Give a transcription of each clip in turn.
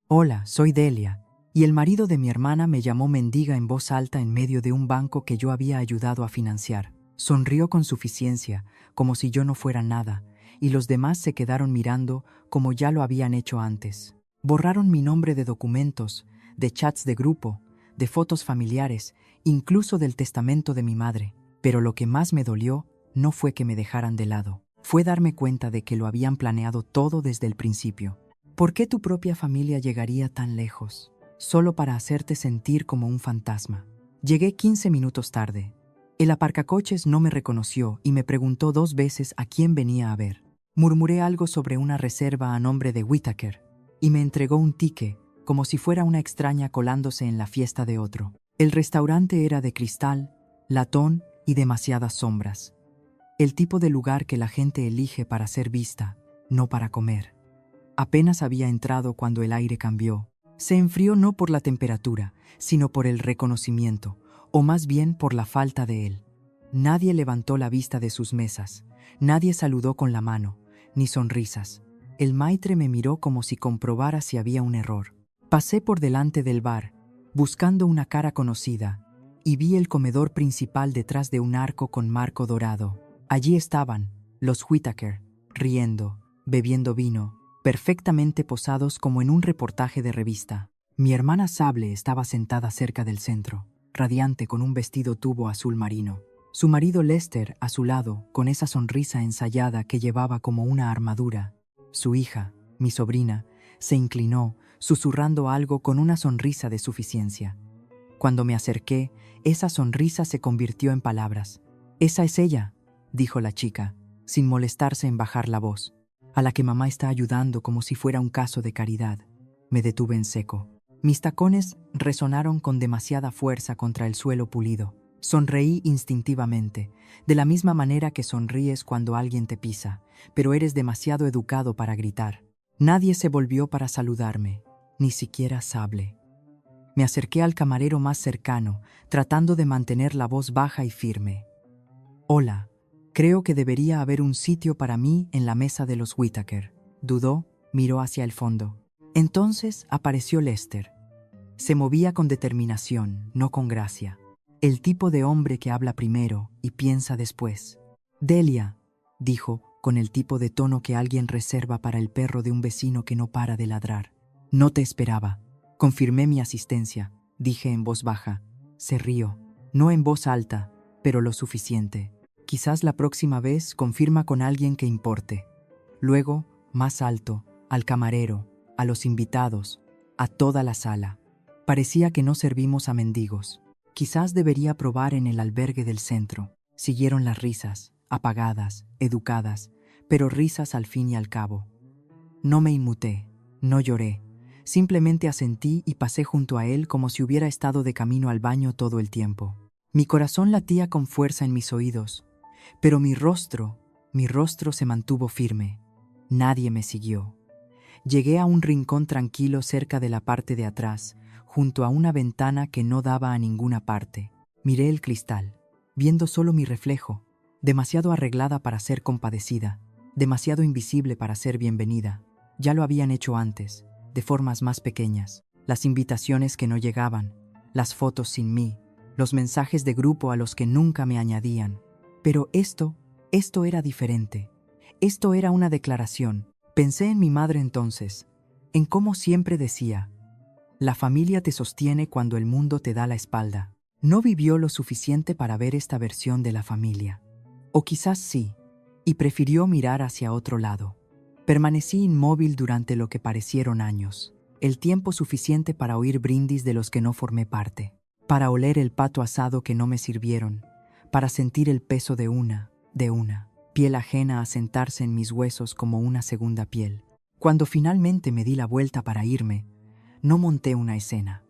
Hola, soy Delia, y el marido de mi hermana me llamó mendiga en voz alta en medio de un banco que yo había ayudado a financiar. Sonrió con suficiencia, como si yo no fuera nada, y los demás se quedaron mirando como ya lo habían hecho antes. Borraron mi nombre de documentos, de chats de grupo, de fotos familiares, incluso del testamento de mi madre. Pero lo que más me dolió no fue que me dejaran de lado, fue darme cuenta de que lo habían planeado todo desde el principio. ¿Por qué tu propia familia llegaría tan lejos, solo para hacerte sentir como un fantasma? Llegué 15 minutos tarde. El aparcacoches no me reconoció y me preguntó 2 veces a quién venía a ver. Murmuré algo sobre una reserva a nombre de Whittaker, y me entregó un ticket, como si fuera una extraña colándose en la fiesta de otro. El restaurante era de cristal, latón y demasiadas sombras. El tipo de lugar que la gente elige para ser vista, no para comer. Apenas había entrado cuando el aire cambió. Se enfrió no por la temperatura, sino por el reconocimiento, o más bien por la falta de él. Nadie levantó la vista de sus mesas, nadie saludó con la mano, ni sonrisas. El maitre me miró como si comprobara si había un error. Pasé por delante del bar, buscando una cara conocida, y vi el comedor principal detrás de un arco con marco dorado. Allí estaban, los Whittaker, riendo, bebiendo vino, perfectamente posados como en un reportaje de revista. Mi hermana Sable estaba sentada cerca del centro, radiante con un vestido tubo azul marino. Su marido Lester a su lado, con esa sonrisa ensayada que llevaba como una armadura. Su hija, mi sobrina, se inclinó, susurrando algo con una sonrisa de suficiencia. Cuando me acerqué, esa sonrisa se convirtió en palabras. «Esa es ella», dijo la chica, sin molestarse en bajar la voz. «A la que mamá está ayudando como si fuera un caso de caridad». Me detuve en seco. Mis tacones resonaron con demasiada fuerza contra el suelo pulido. Sonreí instintivamente, de la misma manera que sonríes cuando alguien te pisa, pero eres demasiado educado para gritar. Nadie se volvió para saludarme, ni siquiera Sable. Me acerqué al camarero más cercano, tratando de mantener la voz baja y firme. «Hola. Creo que debería haber un sitio para mí en la mesa de los Whittaker». Dudó, miró hacia el fondo. Entonces apareció Lester. Se movía con determinación, no con gracia. El tipo de hombre que habla primero y piensa después. «Delia», dijo, con el tipo de tono que alguien reserva para el perro de un vecino que no para de ladrar. «No te esperaba». Confirmé mi asistencia, dije en voz baja. Se rió, no en voz alta, pero lo suficiente. «Quizás la próxima vez confirma con alguien que importe». Luego, más alto, al camarero, a los invitados, a toda la sala. Parecía que no servimos a mendigos. «Quizás debería probar en el albergue del centro». Siguieron las risas, apagadas, educadas, pero risas al fin y al cabo. No me inmuté, no lloré. Simplemente asentí y pasé junto a él como si hubiera estado de camino al baño todo el tiempo. Mi corazón latía con fuerza en mis oídos, pero mi rostro se mantuvo firme. Nadie me siguió. Llegué a un rincón tranquilo cerca de la parte de atrás, junto a una ventana que no daba a ninguna parte. Miré el cristal, viendo solo mi reflejo, demasiado arreglada para ser compadecida, demasiado invisible para ser bienvenida. Ya lo habían hecho antes, de formas más pequeñas. Las invitaciones que no llegaban, las fotos sin mí, los mensajes de grupo a los que nunca me añadían. Pero esto era diferente. Esto era una declaración. Pensé en mi madre entonces, en cómo siempre decía: «La familia te sostiene cuando el mundo te da la espalda». No vivió lo suficiente para ver esta versión de la familia. O quizás sí, y prefirió mirar hacia otro lado. Permanecí inmóvil durante lo que parecieron años, el tiempo suficiente para oír brindis de los que no formé parte, para oler el pato asado que no me sirvieron, para sentir el peso de una piel ajena a sentarse en mis huesos como una segunda piel. Cuando finalmente me di la vuelta para irme, no monté una escena.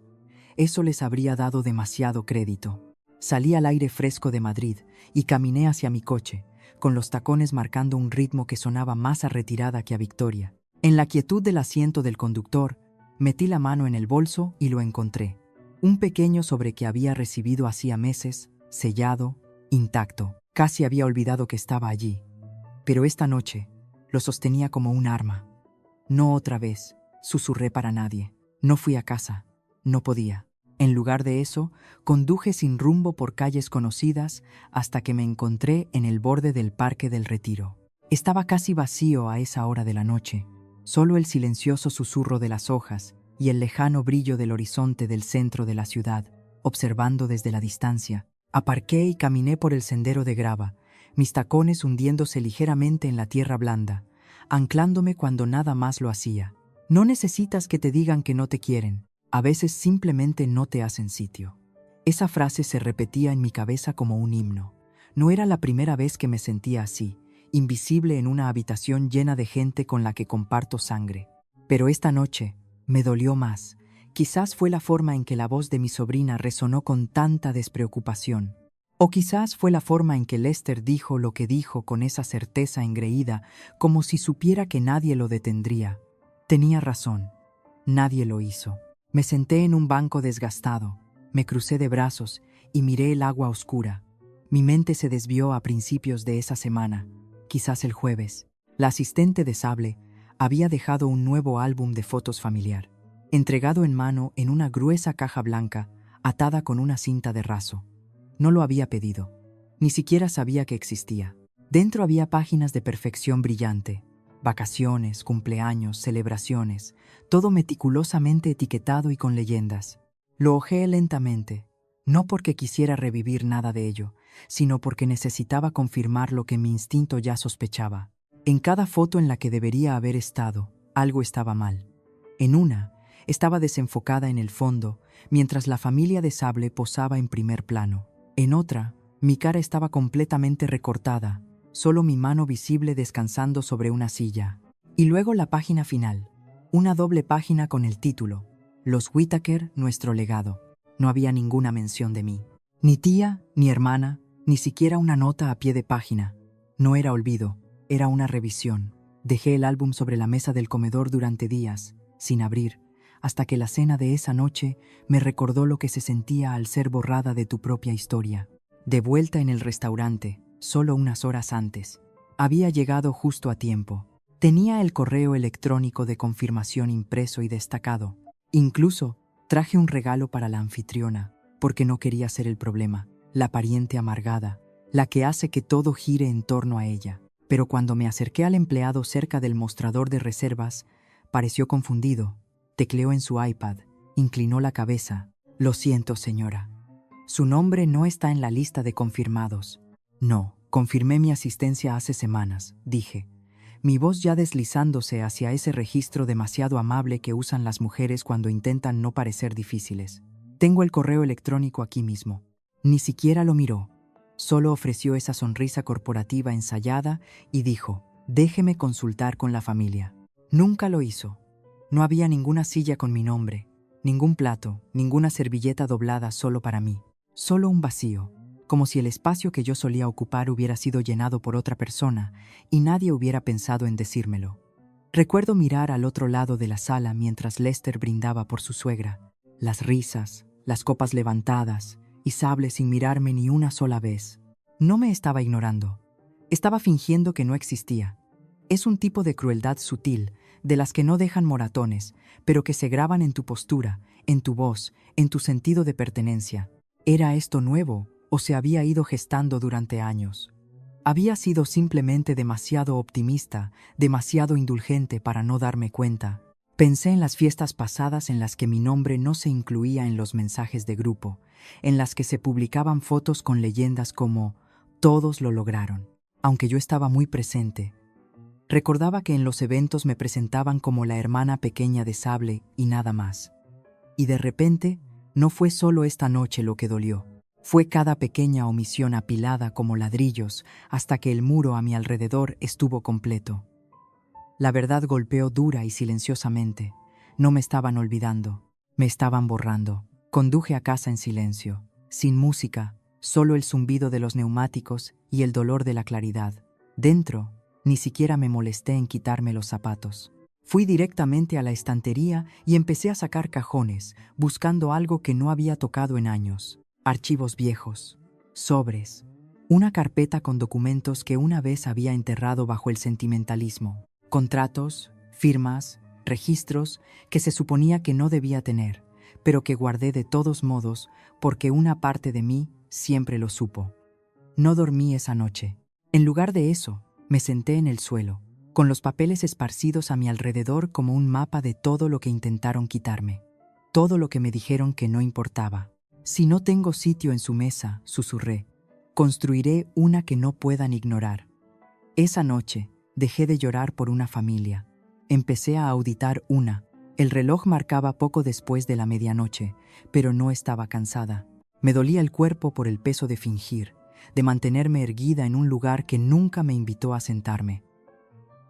Eso les habría dado demasiado crédito. Salí al aire fresco de Madrid y caminé hacia mi coche, con los tacones marcando un ritmo que sonaba más a retirada que a victoria. En la quietud del asiento del conductor, metí la mano en el bolso y lo encontré. Un pequeño sobre que había recibido hacía meses, sellado, intacto. Casi había olvidado que estaba allí. Pero esta noche lo sostenía como un arma. «No otra vez», susurré para nadie. No fui a casa. No podía. En lugar de eso, conduje sin rumbo por calles conocidas hasta que me encontré en el borde del Parque del Retiro. Estaba casi vacío a esa hora de la noche. Solo el silencioso susurro de las hojas y el lejano brillo del horizonte del centro de la ciudad, observando desde la distancia. Aparqué y caminé por el sendero de grava, mis tacones hundiéndose ligeramente en la tierra blanda, anclándome cuando nada más lo hacía. No necesitas que te digan que no te quieren, a veces simplemente no te hacen sitio. Esa frase se repetía en mi cabeza como un himno. No era la primera vez que me sentía así, invisible en una habitación llena de gente con la que comparto sangre. Pero esta noche me dolió más. Quizás fue la forma en que la voz de mi sobrina resonó con tanta despreocupación. O quizás fue la forma en que Lester dijo lo que dijo con esa certeza engreída, como si supiera que nadie lo detendría. Tenía razón. Nadie lo hizo. Me senté en un banco desgastado, me crucé de brazos y miré el agua oscura. Mi mente se desvió a principios de esa semana, quizás el jueves. La asistente de Sable había dejado un nuevo álbum de fotos familiar, entregado en mano en una gruesa caja blanca, atada con una cinta de raso. No lo había pedido, ni siquiera sabía que existía. Dentro había páginas de perfección brillante, vacaciones, cumpleaños, celebraciones, todo meticulosamente etiquetado y con leyendas. Lo hojeé lentamente, no porque quisiera revivir nada de ello, sino porque necesitaba confirmar lo que mi instinto ya sospechaba. En cada foto en la que debería haber estado, algo estaba mal. En una, estaba desenfocada en el fondo, mientras la familia de Sable posaba en primer plano. En otra, mi cara estaba completamente recortada, solo mi mano visible descansando sobre una silla. Y luego la página final, una doble página con el título, Los Whittaker, nuestro legado. No había ninguna mención de mí. Ni tía, ni hermana, ni siquiera una nota a pie de página. No era olvido, era una revisión. Dejé el álbum sobre la mesa del comedor durante días, sin abrir, hasta que la cena de esa noche me recordó lo que se sentía al ser borrada de tu propia historia. De vuelta en el restaurante, solo unas horas antes. Había llegado justo a tiempo. Tenía el correo electrónico de confirmación impreso y destacado. Incluso traje un regalo para la anfitriona, porque no quería ser el problema, la pariente amargada, la que hace que todo gire en torno a ella. Pero cuando me acerqué al empleado cerca del mostrador de reservas, pareció confundido. Tecleó en su iPad, inclinó la cabeza. Lo siento, señora. Su nombre no está en la lista de confirmados. No, confirmé mi asistencia hace semanas, dije, mi voz ya deslizándose hacia ese registro demasiado amable que usan las mujeres cuando intentan no parecer difíciles. Tengo el correo electrónico aquí mismo. Ni siquiera lo miró. Solo ofreció esa sonrisa corporativa ensayada y dijo, déjeme consultar con la familia. Nunca lo hizo. No había ninguna silla con mi nombre, ningún plato, ninguna servilleta doblada solo para mí. Solo un vacío, como si el espacio que yo solía ocupar hubiera sido llenado por otra persona y nadie hubiera pensado en decírmelo. Recuerdo mirar al otro lado de la sala mientras Lester brindaba por su suegra. Las risas, las copas levantadas y Sable sin mirarme ni una sola vez. No me estaba ignorando. Estaba fingiendo que no existía. Es un tipo de crueldad sutil, de las que no dejan moratones, pero que se graban en tu postura, en tu voz, en tu sentido de pertenencia. ¿Era esto nuevo o se había ido gestando durante años? Había sido simplemente demasiado optimista, demasiado indulgente para no darme cuenta. Pensé en las fiestas pasadas en las que mi nombre no se incluía en los mensajes de grupo, en las que se publicaban fotos con leyendas como «Todos lo lograron», aunque yo estaba muy presente. Recordaba que en los eventos me presentaban como la hermana pequeña de Sable y nada más. Y de repente, no fue solo esta noche lo que dolió. Fue cada pequeña omisión apilada como ladrillos hasta que el muro a mi alrededor estuvo completo. La verdad golpeó dura y silenciosamente. No me estaban olvidando, me estaban borrando. Conduje a casa en silencio, sin música, solo el zumbido de los neumáticos y el dolor de la claridad. Dentro, ni siquiera me molesté en quitarme los zapatos. Fui directamente a la estantería y empecé a sacar cajones, buscando algo que no había tocado en años. Archivos viejos, sobres, una carpeta con documentos que una vez había enterrado bajo el sentimentalismo. Contratos, firmas, registros que se suponía que no debía tener, pero que guardé de todos modos porque una parte de mí siempre lo supo. No dormí esa noche. En lugar de eso, me senté en el suelo, con los papeles esparcidos a mi alrededor como un mapa de todo lo que intentaron quitarme, todo lo que me dijeron que no importaba. Si no tengo sitio en su mesa, susurré, construiré una que no puedan ignorar. Esa noche, dejé de llorar por una familia. Empecé a auditar una. El reloj marcaba poco después de la medianoche, pero no estaba cansada. Me dolía el cuerpo por el peso de fingir, de mantenerme erguida en un lugar que nunca me invitó a sentarme.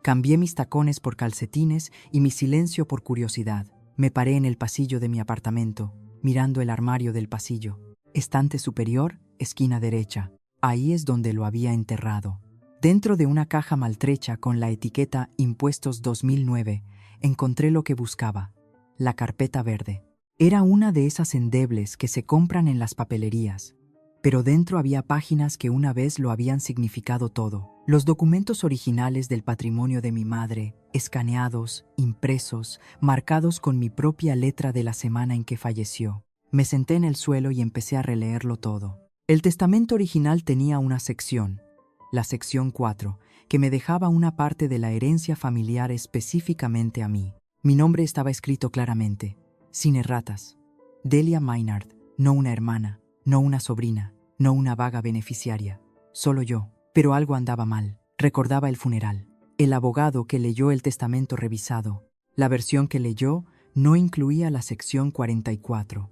Cambié mis tacones por calcetines y mi silencio por curiosidad. Me paré en el pasillo de mi apartamento, mirando el armario del pasillo. Estante superior, esquina derecha. Ahí es donde lo había enterrado. Dentro de una caja maltrecha con la etiqueta Impuestos 2009, encontré lo que buscaba, la carpeta verde. Era una de esas endebles que se compran en las papelerías, pero dentro había páginas que una vez lo habían significado todo. Los documentos originales del patrimonio de mi madre, escaneados, impresos, marcados con mi propia letra de la semana en que falleció. Me senté en el suelo y empecé a releerlo todo. El testamento original tenía una sección, la sección 4, que me dejaba una parte de la herencia familiar específicamente a mí. Mi nombre estaba escrito claramente, sin erratas. Delia Maynard, no una hermana, no una sobrina, no una vaga beneficiaria, solo yo. Pero algo andaba mal. Recordaba el funeral. El abogado que leyó el testamento revisado, la versión que leyó no incluía la sección 44.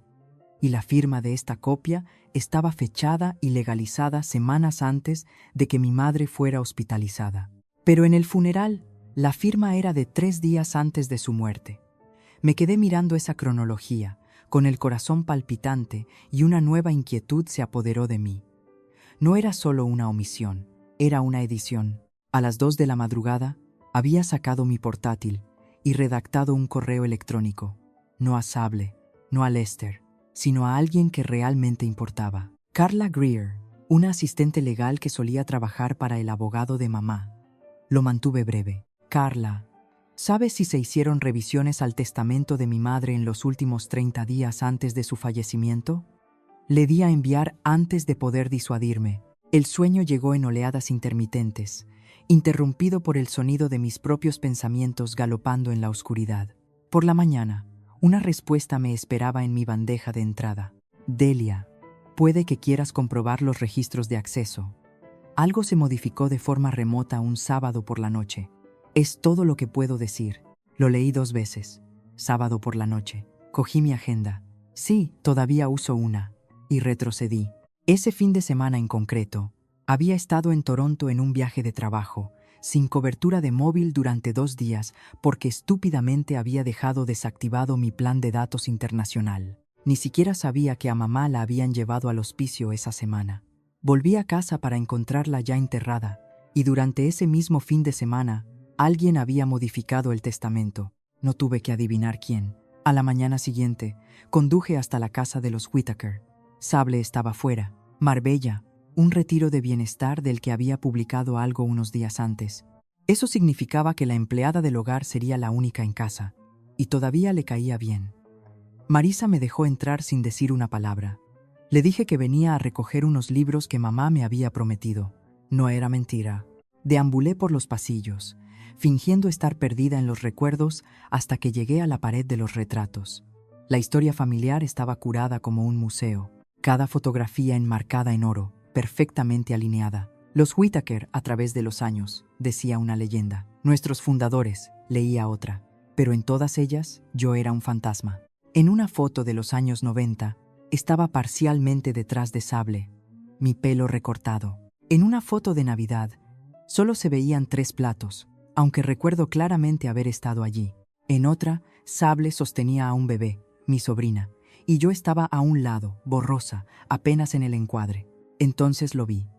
Y la firma de esta copia estaba fechada y legalizada semanas antes de que mi madre fuera hospitalizada. Pero en el funeral, la firma era de 3 días antes de su muerte. Me quedé mirando esa cronología, con el corazón palpitante, y una nueva inquietud se apoderó de mí. No era solo una omisión, era una edición. A las 2 de la madrugada, había sacado mi portátil y redactado un correo electrónico. No a Sable, no a Lester, sino a alguien que realmente importaba. Carla Greer, una asistente legal que solía trabajar para el abogado de mamá. Lo mantuve breve. Carla, ¿sabes si se hicieron revisiones al testamento de mi madre en los últimos 30 días antes de su fallecimiento? Le di a enviar antes de poder disuadirme. El sueño llegó en oleadas intermitentes, interrumpido por el sonido de mis propios pensamientos galopando en la oscuridad. Por la mañana, una respuesta me esperaba en mi bandeja de entrada. Delia, puede que quieras comprobar los registros de acceso. Algo se modificó de forma remota un sábado por la noche. Es todo lo que puedo decir. Lo leí 2 veces. Sábado por la noche. Cogí mi agenda. Sí, todavía uso una. Y retrocedí. Ese fin de semana en concreto, había estado en Toronto en un viaje de trabajo, sin cobertura de móvil durante 2 días porque estúpidamente había dejado desactivado mi plan de datos internacional. Ni siquiera sabía que a mamá la habían llevado al hospicio esa semana. Volví a casa para encontrarla ya enterrada, y durante ese mismo fin de semana, alguien había modificado el testamento. No tuve que adivinar quién. A la mañana siguiente, conduje hasta la casa de los Whittaker. Sable estaba fuera. Marbella, un retiro de bienestar del que había publicado algo unos días antes. Eso significaba que la empleada del hogar sería la única en casa, y todavía le caía bien. Marisa me dejó entrar sin decir una palabra. Le dije que venía a recoger unos libros que mamá me había prometido. No era mentira. Deambulé por los pasillos, fingiendo estar perdida en los recuerdos hasta que llegué a la pared de los retratos. La historia familiar estaba curada como un museo. Cada fotografía enmarcada en oro, perfectamente alineada. Los Whittaker a través de los años, decía una leyenda. Nuestros fundadores, leía otra. Pero en todas ellas, yo era un fantasma. En una foto de los años 90, estaba parcialmente detrás de Sable, mi pelo recortado. En una foto de Navidad, solo se veían 3 platos, aunque recuerdo claramente haber estado allí. En otra, Sable sostenía a un bebé, mi sobrina, y yo estaba a un lado, borrosa, apenas en el encuadre. Entonces lo vi.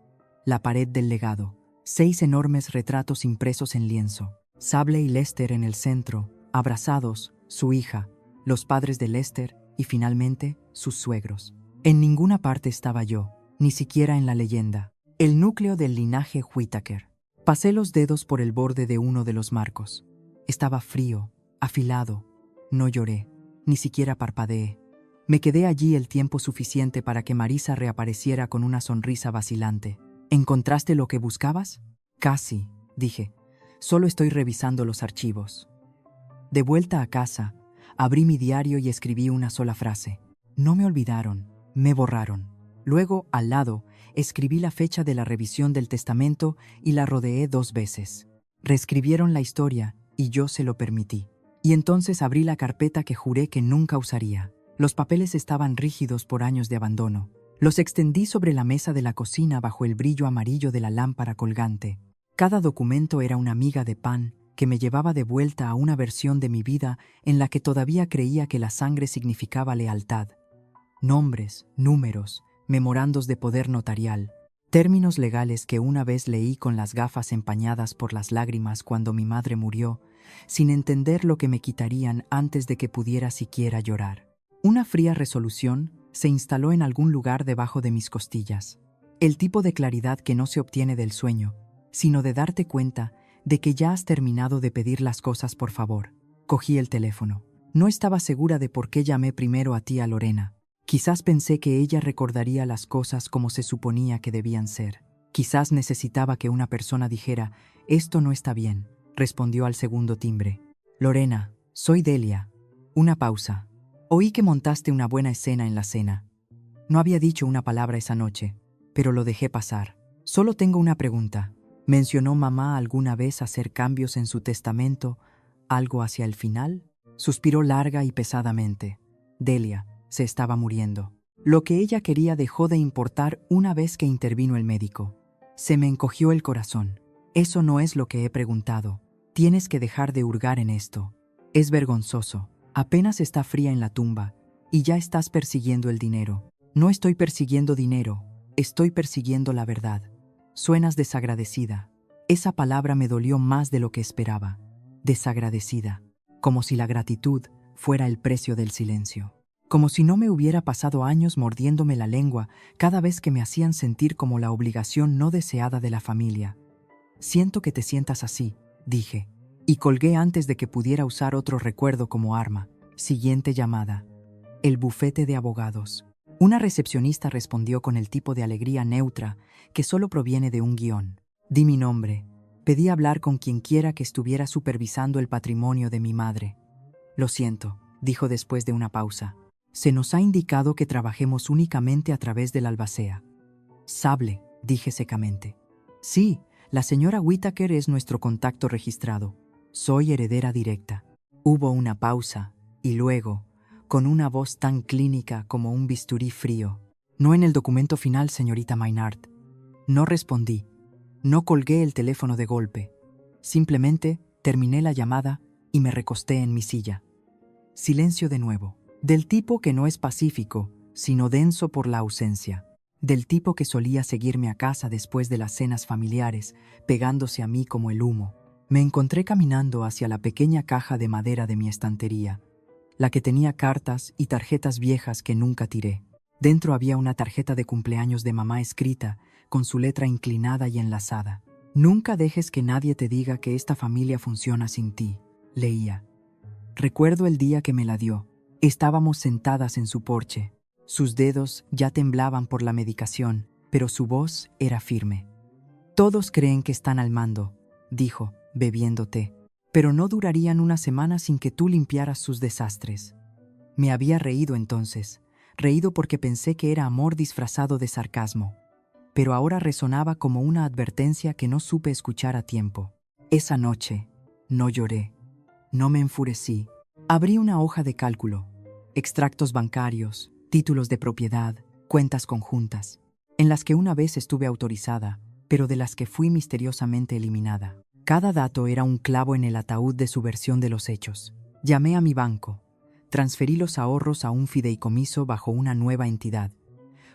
La pared del legado. 6 enormes retratos impresos en lienzo. Sable y Lester en el centro, abrazados, su hija, los padres de Lester y finalmente sus suegros. En ninguna parte estaba yo, ni siquiera en la leyenda. El núcleo del linaje Whittaker. Pasé los dedos por el borde de uno de los marcos. Estaba frío, afilado. No lloré, ni siquiera parpadeé. Me quedé allí el tiempo suficiente para que Marisa reapareciera con una sonrisa vacilante. ¿Encontraste lo que buscabas? Casi, dije. Solo estoy revisando los archivos. De vuelta a casa, abrí mi diario y escribí una sola frase. No me olvidaron, me borraron. Luego, al lado, escribí la fecha de la revisión del testamento y la rodeé 2 veces. Reescribieron la historia y yo se lo permití. Y entonces abrí la carpeta que juré que nunca usaría. Los papeles estaban rígidos por años de abandono. Los extendí sobre la mesa de la cocina bajo el brillo amarillo de la lámpara colgante. Cada documento era una miga de pan que me llevaba de vuelta a una versión de mi vida en la que todavía creía que la sangre significaba lealtad. Nombres, números, memorandos de poder notarial, términos legales que una vez leí con las gafas empañadas por las lágrimas cuando mi madre murió, sin entender lo que me quitarían antes de que pudiera siquiera llorar. Una fría resolución se instaló en algún lugar debajo de mis costillas. El tipo de claridad que no se obtiene del sueño, sino de darte cuenta de que ya has terminado de pedir las cosas por favor. Cogí el teléfono. No estaba segura de por qué llamé primero a tía Lorena. Quizás pensé que ella recordaría las cosas como se suponía que debían ser. Quizás necesitaba que una persona dijera, «Esto no está bien», respondió al segundo timbre. «Lorena, soy Delia». Una pausa. Oí que montaste una buena escena en la cena. No había dicho una palabra esa noche, pero lo dejé pasar. Solo tengo una pregunta. ¿Mencionó mamá alguna vez hacer cambios en su testamento, algo hacia el final? Suspiró larga y pesadamente. Delia se estaba muriendo. Lo que ella quería dejó de importar una vez que intervino el médico. Se me encogió el corazón. Eso no es lo que he preguntado. Tienes que dejar de hurgar en esto. Es vergonzoso. Apenas está fría en la tumba y ya estás persiguiendo el dinero. No estoy persiguiendo dinero, estoy persiguiendo la verdad. Suenas desagradecida. Esa palabra me dolió más de lo que esperaba. Desagradecida. Como si la gratitud fuera el precio del silencio. Como si no me hubiera pasado años mordiéndome la lengua cada vez que me hacían sentir como la obligación no deseada de la familia. Siento que te sientas así, dije, y colgué antes de que pudiera usar otro recuerdo como arma. Siguiente llamada. El bufete de abogados. Una recepcionista respondió con el tipo de alegría neutra que solo proviene de un guión. Di mi nombre. Pedí hablar con quienquiera que estuviera supervisando el patrimonio de mi madre. Lo siento, dijo después de una pausa. Se nos ha indicado que trabajemos únicamente a través del albacea. Sable, dije secamente. Sí, la señora Whittaker es nuestro contacto registrado. Soy heredera directa. Hubo una pausa, y luego, con una voz tan clínica como un bisturí frío. No en el documento final, señorita Maynard. No respondí. No colgué el teléfono de golpe. Simplemente terminé la llamada y me recosté en mi silla. Silencio de nuevo. Del tipo que no es pacífico, sino denso por la ausencia. Del tipo que solía seguirme a casa después de las cenas familiares, pegándose a mí como el humo. Me encontré caminando hacia la pequeña caja de madera de mi estantería, la que tenía cartas y tarjetas viejas que nunca tiré. Dentro había una tarjeta de cumpleaños de mamá escrita, con su letra inclinada y enlazada. Nunca dejes que nadie te diga que esta familia funciona sin ti, leía. Recuerdo el día que me la dio. Estábamos sentadas en su porche. Sus dedos ya temblaban por la medicación, pero su voz era firme. Todos creen que están al mando, dijo, bebiendo té, pero no durarían una semana sin que tú limpiaras sus desastres. Me había reído entonces, reído porque pensé que era amor disfrazado de sarcasmo, pero ahora resonaba como una advertencia que no supe escuchar a tiempo. Esa noche, no lloré, no me enfurecí. Abrí una hoja de cálculo, extractos bancarios, títulos de propiedad, cuentas conjuntas, en las que una vez estuve autorizada, pero de las que fui misteriosamente eliminada. Cada dato era un clavo en el ataúd de su versión de los hechos. Llamé a mi banco. Transferí los ahorros a un fideicomiso bajo una nueva entidad.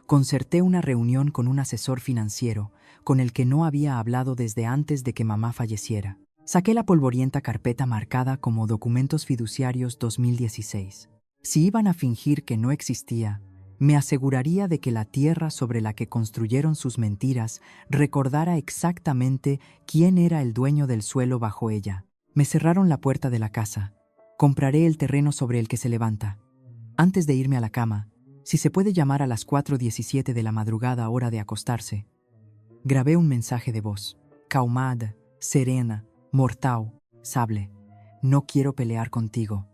Concerté una reunión con un asesor financiero, con el que no había hablado desde antes de que mamá falleciera. Saqué la polvorienta carpeta marcada como Documentos Fiduciarios 2016. Si iban a fingir que no existía, me aseguraría de que la tierra sobre la que construyeron sus mentiras recordara exactamente quién era el dueño del suelo bajo ella. Me cerraron la puerta de la casa. Compraré el terreno sobre el que se levanta. Antes de irme a la cama, si se puede llamar a las 4:17 de la madrugada hora de acostarse, grabé un mensaje de voz. Calmada, serena, mortal, Sable. No quiero pelear contigo,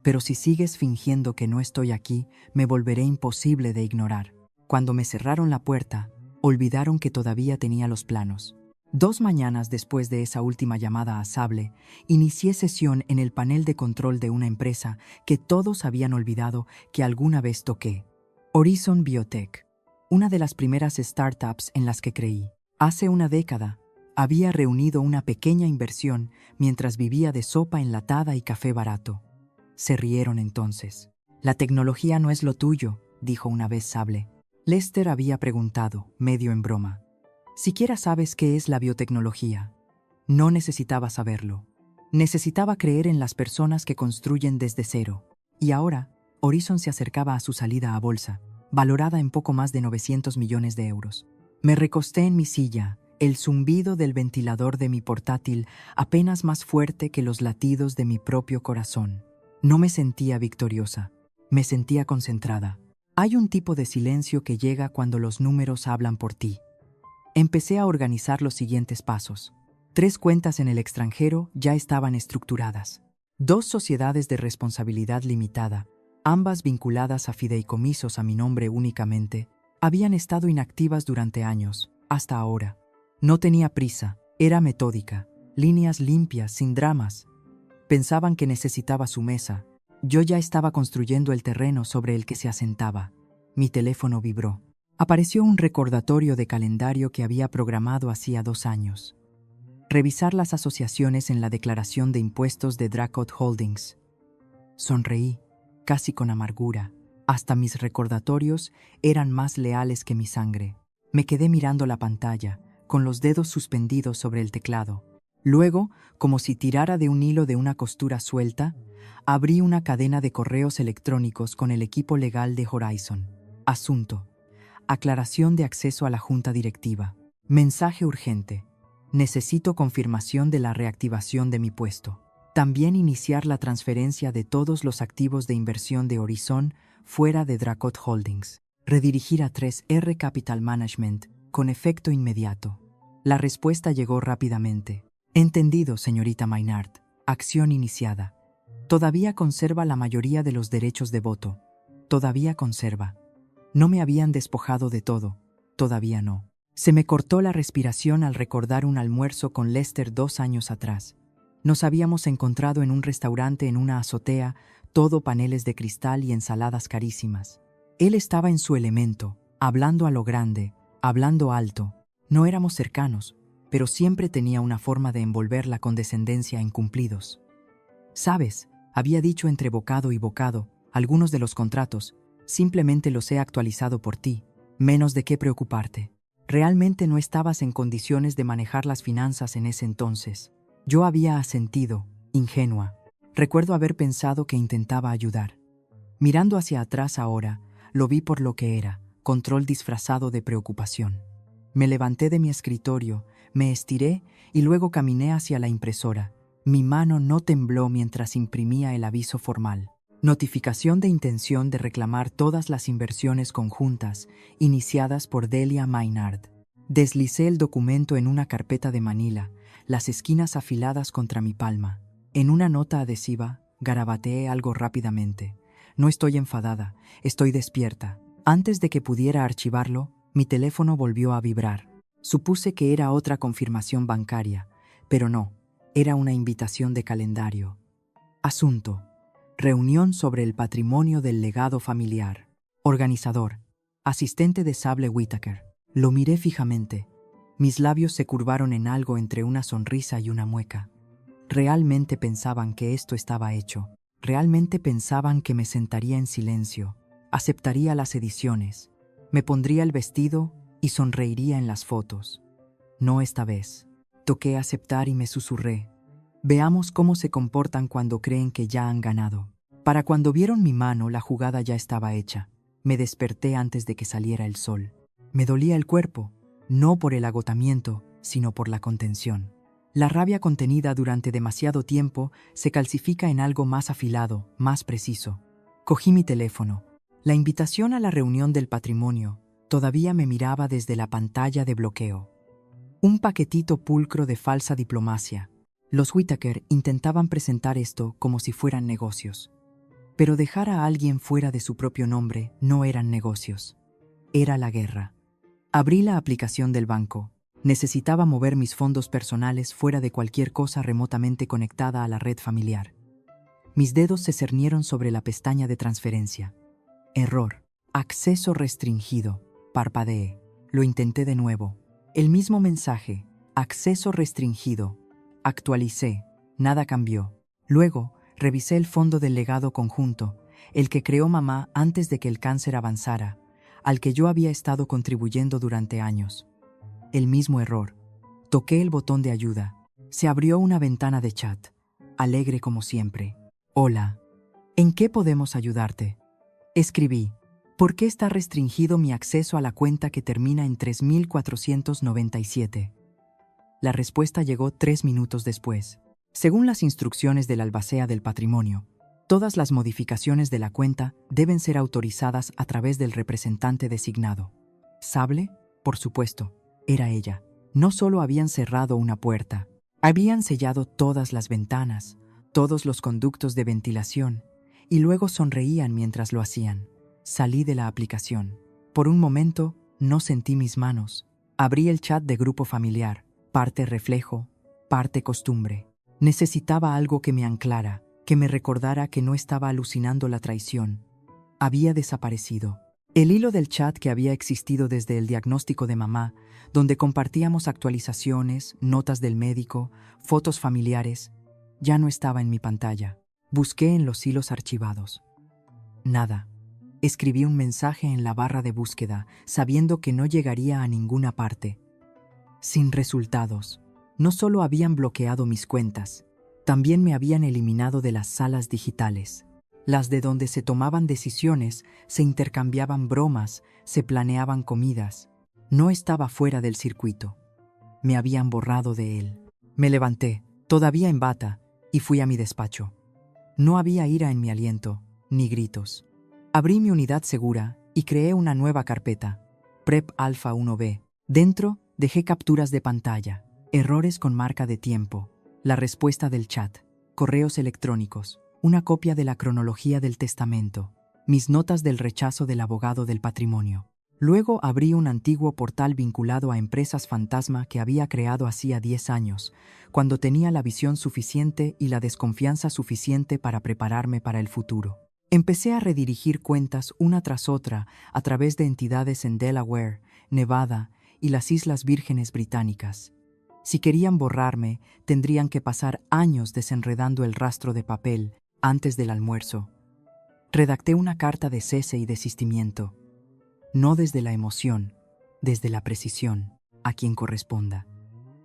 pero si sigues fingiendo que no estoy aquí, me volveré imposible de ignorar. Cuando me cerraron la puerta, olvidaron que todavía tenía los planos. 2 mañanas después de esa última llamada a Sable, inicié sesión en el panel de control de una empresa que todos habían olvidado que alguna vez toqué. Horizon Biotech, una de las primeras startups en las que creí. Hace una década, había reunido una pequeña inversión mientras vivía de sopa enlatada y café barato. Se rieron entonces. La tecnología no es lo tuyo, dijo una vez Sable. Lester había preguntado, medio en broma. ¿Siquiera sabes qué es la biotecnología? No necesitaba saberlo. Necesitaba creer en las personas que construyen desde cero. Y ahora, Horizon se acercaba a su salida a bolsa, valorada en poco más de 900 millones de euros. Me recosté en mi silla, el zumbido del ventilador de mi portátil apenas más fuerte que los latidos de mi propio corazón. No me sentía victoriosa, me sentía concentrada. Hay un tipo de silencio que llega cuando los números hablan por ti. Empecé a organizar los siguientes pasos. 3 cuentas en el extranjero ya estaban estructuradas. 2 sociedades de responsabilidad limitada, ambas vinculadas a fideicomisos a mi nombre únicamente, habían estado inactivas durante años, hasta ahora. No tenía prisa, era metódica, líneas limpias, sin dramas. Pensaban que necesitaba su mesa. Yo ya estaba construyendo el terreno sobre el que se asentaba. Mi teléfono vibró. Apareció un recordatorio de calendario que había programado hacía 2 años. Revisar las asociaciones en la declaración de impuestos de Dracot Holdings. Sonreí, casi con amargura. Hasta mis recordatorios eran más leales que mi sangre. Me quedé mirando la pantalla, con los dedos suspendidos sobre el teclado. Luego, como si tirara de un hilo de una costura suelta, abrí una cadena de correos electrónicos con el equipo legal de Horizon. Asunto: aclaración de acceso a la junta directiva. Mensaje urgente: necesito confirmación de la reactivación de mi puesto. También iniciar la transferencia de todos los activos de inversión de Horizon fuera de Dracot Holdings. Redirigir a 3R Capital Management con efecto inmediato. La respuesta llegó rápidamente. Entendido, señorita Maynard. Acción iniciada. Todavía conserva la mayoría de los derechos de voto. Todavía conserva. No me habían despojado de todo. Todavía no. Se me cortó la respiración al recordar un almuerzo con Lester 2 años atrás. Nos habíamos encontrado en un restaurante en una azotea, todo paneles de cristal y ensaladas carísimas. Él estaba en su elemento, hablando a lo grande, hablando alto. No éramos cercanos, pero siempre tenía una forma de envolver la condescendencia en cumplidos. «Sabes», había dicho entre bocado y bocado, algunos de los contratos, simplemente los he actualizado por ti, menos de qué preocuparte. Realmente no estabas en condiciones de manejar las finanzas en ese entonces. Yo había asentido, ingenua. Recuerdo haber pensado que intentaba ayudar. Mirando hacia atrás ahora, lo vi por lo que era, control disfrazado de preocupación. Me levanté de mi escritorio, me estiré y luego caminé hacia la impresora. Mi mano no tembló mientras imprimía el aviso formal. Notificación de intención de reclamar todas las inversiones conjuntas iniciadas por Delia Maynard. Deslicé el documento en una carpeta de Manila, las esquinas afiladas contra mi palma. En una nota adhesiva, garabateé algo rápidamente. No estoy enfadada, estoy despierta. Antes de que pudiera archivarlo, mi teléfono volvió a vibrar. Supuse que era otra confirmación bancaria, pero no, era una invitación de calendario. Asunto: reunión sobre el patrimonio del legado familiar. Organizador: asistente de Sable Whittaker. Lo miré fijamente. Mis labios se curvaron en algo entre una sonrisa y una mueca. Realmente pensaban que esto estaba hecho. Realmente pensaban que me sentaría en silencio, aceptaría las ediciones, me pondría el vestido y sonreiría en las fotos. No esta vez. Toqué aceptar y me susurré: veamos cómo se comportan cuando creen que ya han ganado. Para cuando vieron mi mano, la jugada ya estaba hecha. Me desperté antes de que saliera el sol. Me dolía el cuerpo, no por el agotamiento, sino por la contención. La rabia contenida durante demasiado tiempo se calcifica en algo más afilado, más preciso. Cogí mi teléfono. La invitación a la reunión del patrimonio todavía me miraba desde la pantalla de bloqueo. Un paquetito pulcro de falsa diplomacia. Los Whittaker intentaban presentar esto como si fueran negocios. Pero dejar a alguien fuera de su propio nombre no eran negocios. Era la guerra. Abrí la aplicación del banco. Necesitaba mover mis fondos personales fuera de cualquier cosa remotamente conectada a la red familiar. Mis dedos se cernieron sobre la pestaña de transferencia. Error. Acceso restringido. Parpadeé. Lo intenté de nuevo. El mismo mensaje. Acceso restringido. Actualicé. Nada cambió. Luego, revisé el fondo del legado conjunto, el que creó mamá antes de que el cáncer avanzara, al que yo había estado contribuyendo durante años. El mismo error. Toqué el botón de ayuda. Se abrió una ventana de chat. Alegre como siempre. Hola. ¿En qué podemos ayudarte? Escribí. ¿Por qué está restringido mi acceso a la cuenta que termina en 3497? La respuesta llegó 3 minutos después. Según las instrucciones del albacea del patrimonio, todas las modificaciones de la cuenta deben ser autorizadas a través del representante designado. ¿Sable? Por supuesto, era ella. No solo habían cerrado una puerta, habían sellado todas las ventanas, todos los conductos de ventilación, y luego sonreían mientras lo hacían. Salí de la aplicación. Por un momento, no sentí mis manos. Abrí el chat de grupo familiar, parte reflejo, parte costumbre. Necesitaba algo que me anclara, que me recordara que no estaba alucinando la traición. Había desaparecido. El hilo del chat que había existido desde el diagnóstico de mamá, donde compartíamos actualizaciones, notas del médico, fotos familiares, ya no estaba en mi pantalla. Busqué en los hilos archivados. Nada. Escribí un mensaje en la barra de búsqueda, sabiendo que no llegaría a ninguna parte. Sin resultados. No solo habían bloqueado mis cuentas, también me habían eliminado de las salas digitales, las de donde se tomaban decisiones, se intercambiaban bromas, se planeaban comidas. No estaba fuera del circuito. Me habían borrado de él. Me levanté, todavía en bata, y fui a mi despacho. No había ira en mi aliento, ni gritos. Abrí mi unidad segura y creé una nueva carpeta, Prep Alpha 1B. Dentro dejé capturas de pantalla, errores con marca de tiempo, la respuesta del chat, correos electrónicos, una copia de la cronología del testamento, mis notas del rechazo del abogado del patrimonio. Luego abrí un antiguo portal vinculado a empresas fantasma que había creado hacía 10 años, cuando tenía la visión suficiente y la desconfianza suficiente para prepararme para el futuro. Empecé a redirigir cuentas una tras otra a través de entidades en Delaware, Nevada y las Islas Vírgenes Británicas. Si querían borrarme, tendrían que pasar años desenredando el rastro de papel antes del almuerzo. Redacté una carta de cese y desistimiento. No desde la emoción, desde la precisión, a quien corresponda.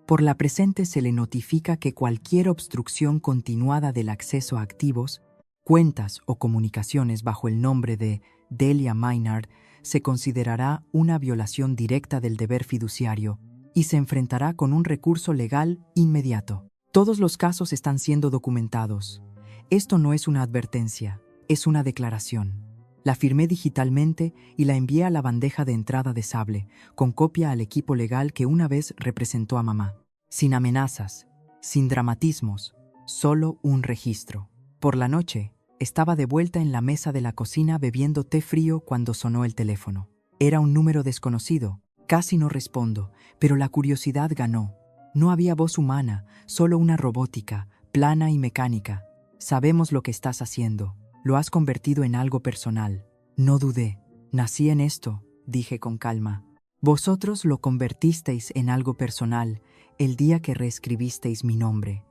Por la presente se le notifica que cualquier obstrucción continuada del acceso a activos, cuentas o comunicaciones bajo el nombre de Delia Maynard se considerará una violación directa del deber fiduciario y se enfrentará con un recurso legal inmediato. Todos los casos están siendo documentados. Esto no es una advertencia, es una declaración. La firmé digitalmente y la envié a la bandeja de entrada de Sable, con copia al equipo legal que una vez representó a mamá. Sin amenazas, sin dramatismos, solo un registro. Por la noche, estaba de vuelta en la mesa de la cocina bebiendo té frío cuando sonó el teléfono. Era un número desconocido. Casi no respondo, pero la curiosidad ganó. No había voz humana, solo una robótica, plana y mecánica. Sabemos lo que estás haciendo. Lo has convertido en algo personal. No dudé. Nací en esto, dije con calma. Vosotros lo convertisteis en algo personal el día que reescribisteis mi nombre.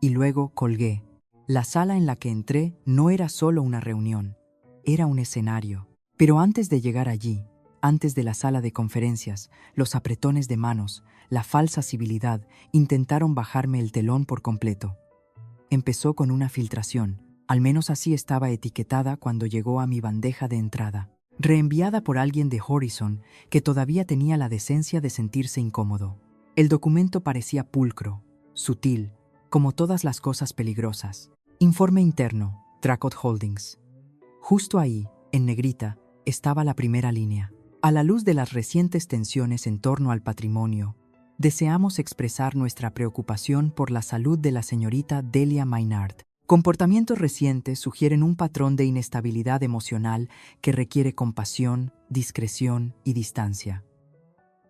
Y luego colgué. La sala en la que entré no era solo una reunión, era un escenario. Pero antes de llegar allí, antes de la sala de conferencias, los apretones de manos, la falsa civilidad, intentaron bajarme el telón por completo. Empezó con una filtración. Al menos así estaba etiquetada cuando llegó a mi bandeja de entrada, reenviada por alguien de Horizon que todavía tenía la decencia de sentirse incómodo. El documento parecía pulcro, sutil, como todas las cosas peligrosas. Informe interno, Dracot Holdings. Justo ahí, en negrita, estaba la primera línea. A la luz de las recientes tensiones en torno al patrimonio, deseamos expresar nuestra preocupación por la salud de la señorita Delia Maynard. Comportamientos recientes sugieren un patrón de inestabilidad emocional que requiere compasión, discreción y distancia.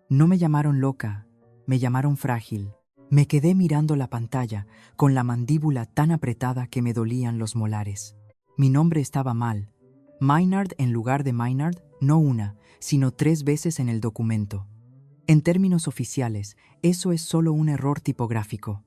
No me llamaron loca, me llamaron frágil. Me quedé mirando la pantalla, con la mandíbula tan apretada que me dolían los molares. Mi nombre estaba mal. Maynard en lugar de Maynard, no una, sino 3 veces en el documento. En términos oficiales, eso es solo un error tipográfico.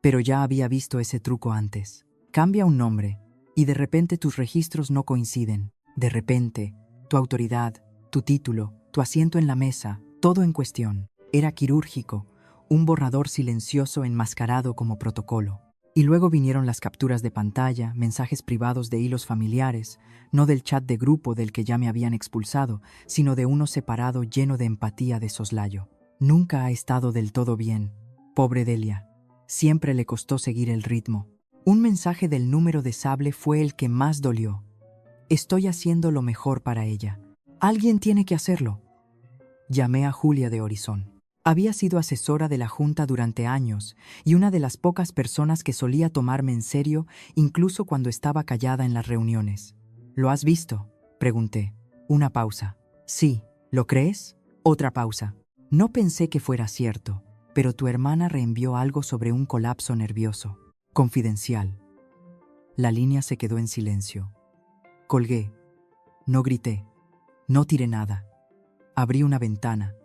Pero ya había visto ese truco antes. Cambia un nombre, y de repente tus registros no coinciden. De repente, tu autoridad, tu título, tu asiento en la mesa, todo en cuestión. Era quirúrgico, un borrador silencioso enmascarado como protocolo. Y luego vinieron las capturas de pantalla, mensajes privados de hilos familiares, no del chat de grupo del que ya me habían expulsado, sino de uno separado lleno de empatía de soslayo. Nunca ha estado del todo bien. Pobre Delia. Siempre le costó seguir el ritmo. Un mensaje del número de sable fue el que más dolió. Estoy haciendo lo mejor para ella. Alguien tiene que hacerlo. Llamé a Julia de Horizon. Había sido asesora de la Junta durante años y una de las pocas personas que solía tomarme en serio incluso cuando estaba callada en las reuniones. ¿Lo has visto?, pregunté. Una pausa. Sí, ¿lo crees? Otra pausa. No pensé que fuera cierto, pero tu hermana reenvió algo sobre un colapso nervioso. Confidencial. La línea se quedó en silencio. Colgué. No grité. No tiré nada. Abrí una ventana.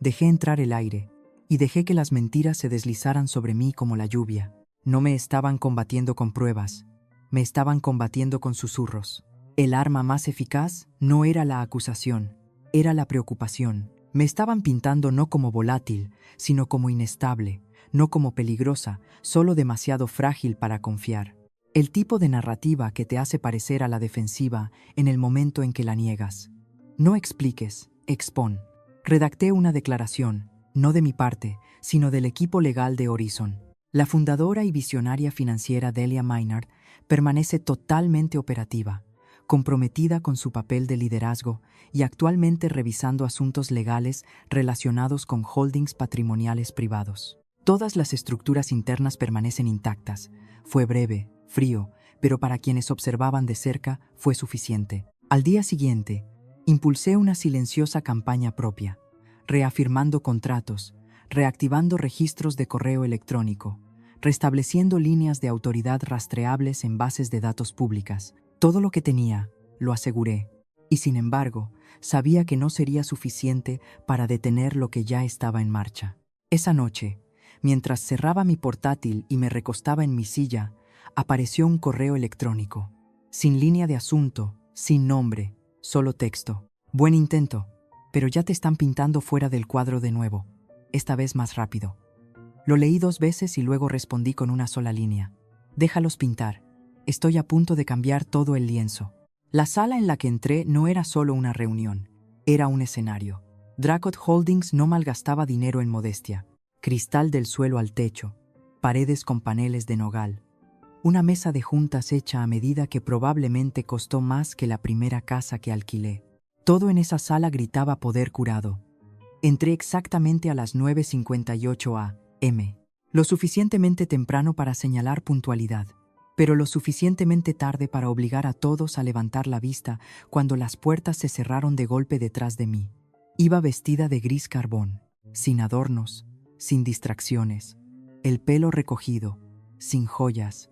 Dejé entrar el aire y dejé que las mentiras se deslizaran sobre mí como la lluvia. No me estaban combatiendo con pruebas, me estaban combatiendo con susurros. El arma más eficaz no era la acusación, era la preocupación. Me estaban pintando no como volátil, sino como inestable, no como peligrosa, solo demasiado frágil para confiar. El tipo de narrativa que te hace parecer a la defensiva en el momento en que la niegas. No expliques, expón. Redacté una declaración, no de mi parte, sino del equipo legal de Horizon. La fundadora y visionaria financiera Delia Maynard permanece totalmente operativa, comprometida con su papel de liderazgo y actualmente revisando asuntos legales relacionados con holdings patrimoniales privados. Todas las estructuras internas permanecen intactas. Fue breve, frío, pero para quienes observaban de cerca fue suficiente. Al día siguiente, impulsé una silenciosa campaña propia, reafirmando contratos, reactivando registros de correo electrónico, restableciendo líneas de autoridad rastreables en bases de datos públicas. Todo lo que tenía, lo aseguré, y sin embargo, sabía que no sería suficiente para detener lo que ya estaba en marcha. Esa noche, mientras cerraba mi portátil y me recostaba en mi silla, apareció un correo electrónico, sin línea de asunto, sin nombre, solo texto. Buen intento, pero ya te están pintando fuera del cuadro de nuevo, esta vez más rápido. Lo leí 2 veces y luego respondí con una sola línea. Déjalos pintar. Estoy a punto de cambiar todo el lienzo. La sala en la que entré no era solo una reunión, era un escenario. Dracot Holdings no malgastaba dinero en modestia. Cristal del suelo al techo, paredes con paneles de nogal. Una mesa de juntas hecha a medida que probablemente costó más que la primera casa que alquilé. Todo en esa sala gritaba poder curado. Entré exactamente a las 9:58 a.m. Lo suficientemente temprano para señalar puntualidad, pero lo suficientemente tarde para obligar a todos a levantar la vista cuando las puertas se cerraron de golpe detrás de mí. Iba vestida de gris carbón, sin adornos, sin distracciones, el pelo recogido, sin joyas,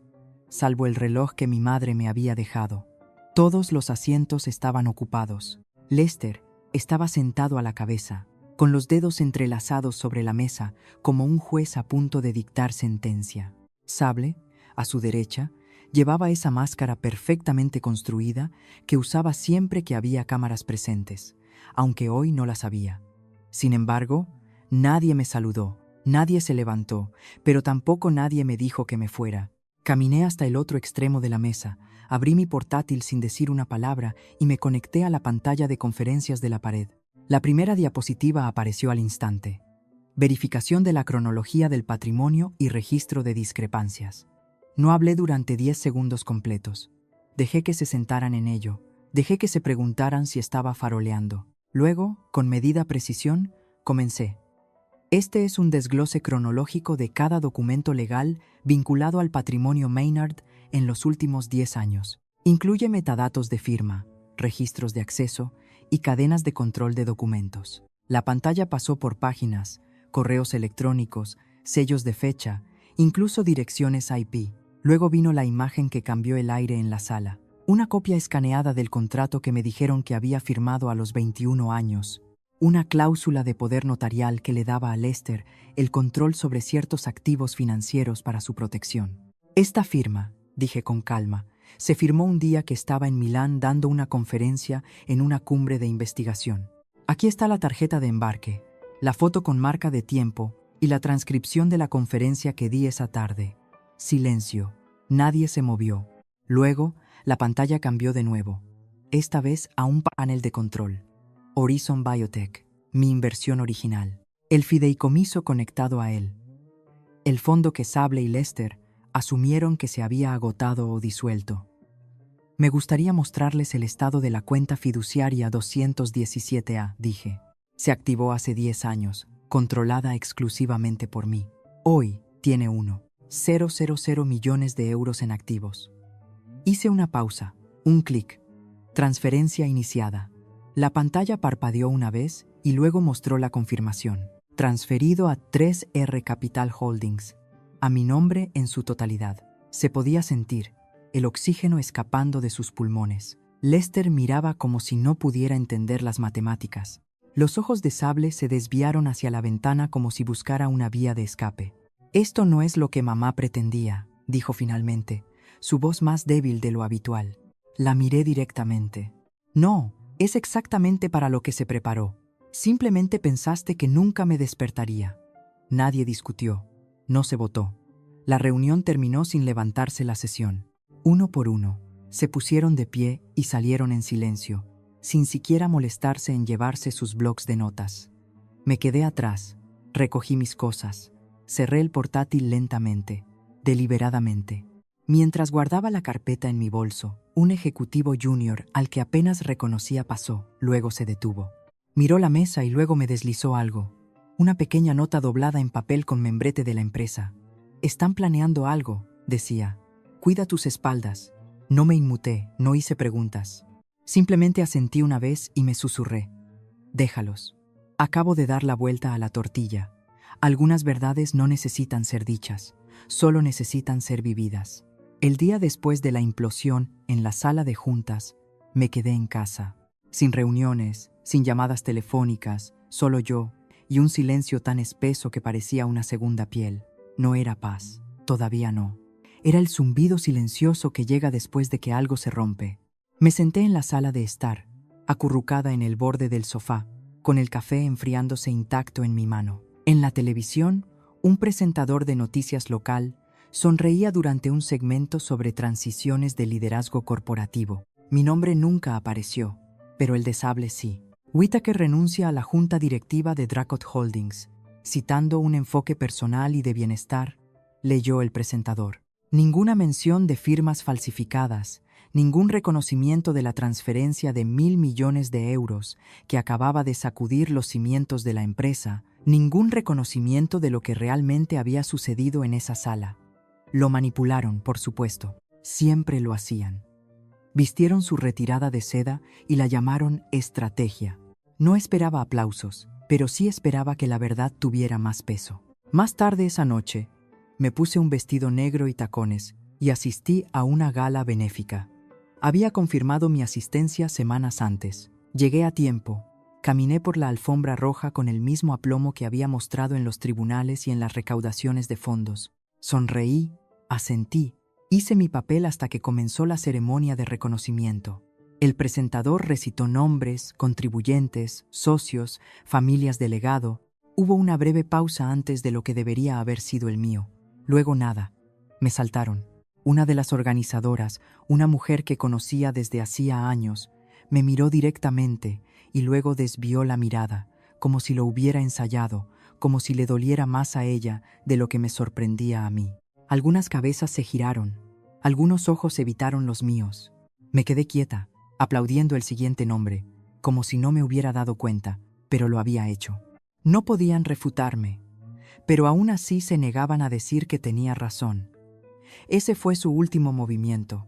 salvo el reloj que mi madre me había dejado. Todos los asientos estaban ocupados. Lester estaba sentado a la cabeza, con los dedos entrelazados sobre la mesa, como un juez a punto de dictar sentencia. Sable, a su derecha, llevaba esa máscara perfectamente construida que usaba siempre que había cámaras presentes, aunque hoy no las había. Sin embargo, nadie me saludó, nadie se levantó, pero tampoco nadie me dijo que me fuera. Caminé hasta el otro extremo de la mesa, abrí mi portátil sin decir una palabra y me conecté a la pantalla de conferencias de la pared. La primera diapositiva apareció al instante. verificación de la cronología del patrimonio y registro de discrepancias. No hablé durante 10 segundos completos. Dejé que se sentaran en ello. Dejé que se preguntaran si estaba faroleando. Luego, con medida precisión, comencé. Este es un desglose cronológico de cada documento legal vinculado al patrimonio Maynard en los últimos 10 años. Incluye metadatos de firma, registros de acceso y cadenas de control de documentos. La pantalla pasó por páginas, correos electrónicos, sellos de fecha, incluso direcciones IP. Luego vino la imagen que cambió el aire en la sala. Una copia escaneada del contrato que me dijeron que había firmado a los 21 años. Una cláusula de poder notarial que le daba a Lester el control sobre ciertos activos financieros para su protección. Esta firma, dije con calma, se firmó un día que estaba en Milán dando una conferencia en una cumbre de investigación. Aquí está la tarjeta de embarque, la foto con marca de tiempo y la transcripción de la conferencia que di esa tarde. Silencio. Nadie se movió. Luego, la pantalla cambió de nuevo, esta vez a un panel de control. Horizon Biotech, mi inversión original. El fideicomiso conectado a él. El fondo que Sable y Lester asumieron que se había agotado o disuelto. Me gustaría mostrarles el estado de la cuenta fiduciaria 217A, dije. Se activó hace 10 años, controlada exclusivamente por mí. Hoy tiene 1,000 millones de euros en activos. Hice una pausa, un clic. Transferencia iniciada. La pantalla parpadeó una vez y luego mostró la confirmación. Transferido a 3R Capital Holdings. A mi nombre en su totalidad. Se podía sentir el oxígeno escapando de sus pulmones. Lester miraba como si no pudiera entender las matemáticas. Los ojos de Sable se desviaron hacia la ventana como si buscara una vía de escape. Esto no es lo que mamá pretendía, dijo finalmente, su voz más débil de lo habitual. La miré directamente. No, es exactamente para lo que se preparó. Simplemente pensaste que nunca me despertaría. Nadie discutió. No se votó. La reunión terminó sin levantarse la sesión. Uno por uno, se pusieron de pie y salieron en silencio, sin siquiera molestarse en llevarse sus blocs de notas. Me quedé atrás, recogí mis cosas, cerré el portátil lentamente, deliberadamente. Mientras guardaba la carpeta en mi bolso, un ejecutivo junior al que apenas reconocía pasó, luego se detuvo. Miró la mesa y luego me deslizó algo. Una pequeña nota doblada en papel con membrete de la empresa. Están planeando algo, decía. Cuida tus espaldas. No me inmuté, no hice preguntas. Simplemente asentí una vez y me susurré. Déjalos. Acabo de dar la vuelta a la tortilla. Algunas verdades no necesitan ser dichas, solo necesitan ser vividas. El día después de la implosión en la sala de juntas, me quedé en casa, sin reuniones, sin llamadas telefónicas, solo yo, y un silencio tan espeso que parecía una segunda piel. No era paz, todavía no. Era el zumbido silencioso que llega después de que algo se rompe. Me senté en la sala de estar, acurrucada en el borde del sofá, con el café enfriándose intacto en mi mano. En la televisión, un presentador de noticias local sonreía durante un segmento sobre transiciones de liderazgo corporativo. Mi nombre nunca apareció, pero el de Sable sí. Whitaker renuncia a la junta directiva de Dracot Holdings. Citando un enfoque personal y de bienestar, leyó el presentador. Ninguna mención de firmas falsificadas, ningún reconocimiento de la transferencia de 1.000 millones de euros que acababa de sacudir los cimientos de la empresa, ningún reconocimiento de lo que realmente había sucedido en esa sala. Lo manipularon, por supuesto. Siempre lo hacían. Vistieron su retirada de seda y la llamaron estrategia. No esperaba aplausos, pero sí esperaba que la verdad tuviera más peso. Más tarde esa noche, me puse un vestido negro y tacones y asistí a una gala benéfica. Había confirmado mi asistencia semanas antes. Llegué a tiempo. Caminé por la alfombra roja con el mismo aplomo que había mostrado en los tribunales y en las recaudaciones de fondos. Sonreí, asentí, hice mi papel hasta que comenzó la ceremonia de reconocimiento. El presentador recitó nombres, contribuyentes, socios, familias de legado. Hubo una breve pausa antes de lo que debería haber sido el mío. Luego nada. Me saltaron. Una de las organizadoras, una mujer que conocía desde hacía años, me miró directamente y luego desvió la mirada, como si lo hubiera ensayado, como si le doliera más a ella de lo que me sorprendía a mí. Algunas cabezas se giraron, algunos ojos evitaron los míos. Me quedé quieta, aplaudiendo el siguiente nombre, como si no me hubiera dado cuenta, pero lo había hecho. No podían refutarme, pero aún así se negaban a decir que tenía razón. Ese fue su último movimiento.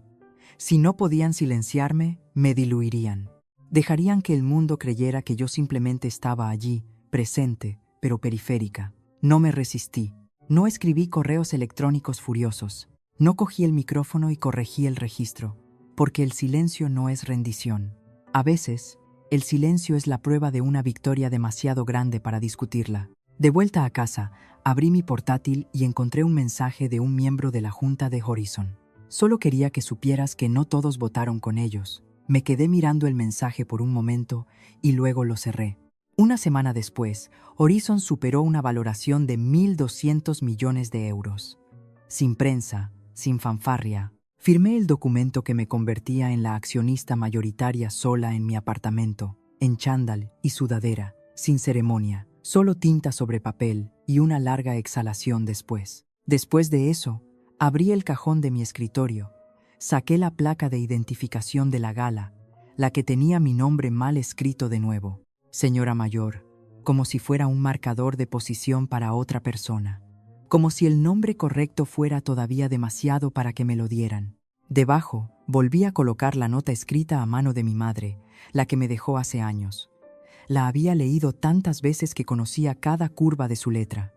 Si no podían silenciarme, me diluirían. Dejarían que el mundo creyera que yo simplemente estaba allí, presente, pero periférica. No me resistí. No escribí correos electrónicos furiosos. No cogí el micrófono y corregí el registro, porque el silencio no es rendición. A veces, el silencio es la prueba de una victoria demasiado grande para discutirla. De vuelta a casa, abrí mi portátil y encontré un mensaje de un miembro de la junta de Horizon. Solo quería que supieras que no todos votaron con ellos. Me quedé mirando el mensaje por un momento y luego lo cerré. Una semana después, Horizon superó una valoración de 1.200 millones de euros. Sin prensa, sin fanfarria, firmé el documento que me convertía en la accionista mayoritaria sola en mi apartamento, en chándal y sudadera, sin ceremonia, solo tinta sobre papel y una larga exhalación después. Después de eso, abrí el cajón de mi escritorio, saqué la placa de identificación de la gala, la que tenía mi nombre mal escrito de nuevo, señora mayor, como si fuera un marcador de posición para otra persona, como si el nombre correcto fuera todavía demasiado para que me lo dieran. Debajo, volví a colocar la nota escrita a mano de mi madre, la que me dejó hace años. La había leído tantas veces que conocía cada curva de su letra.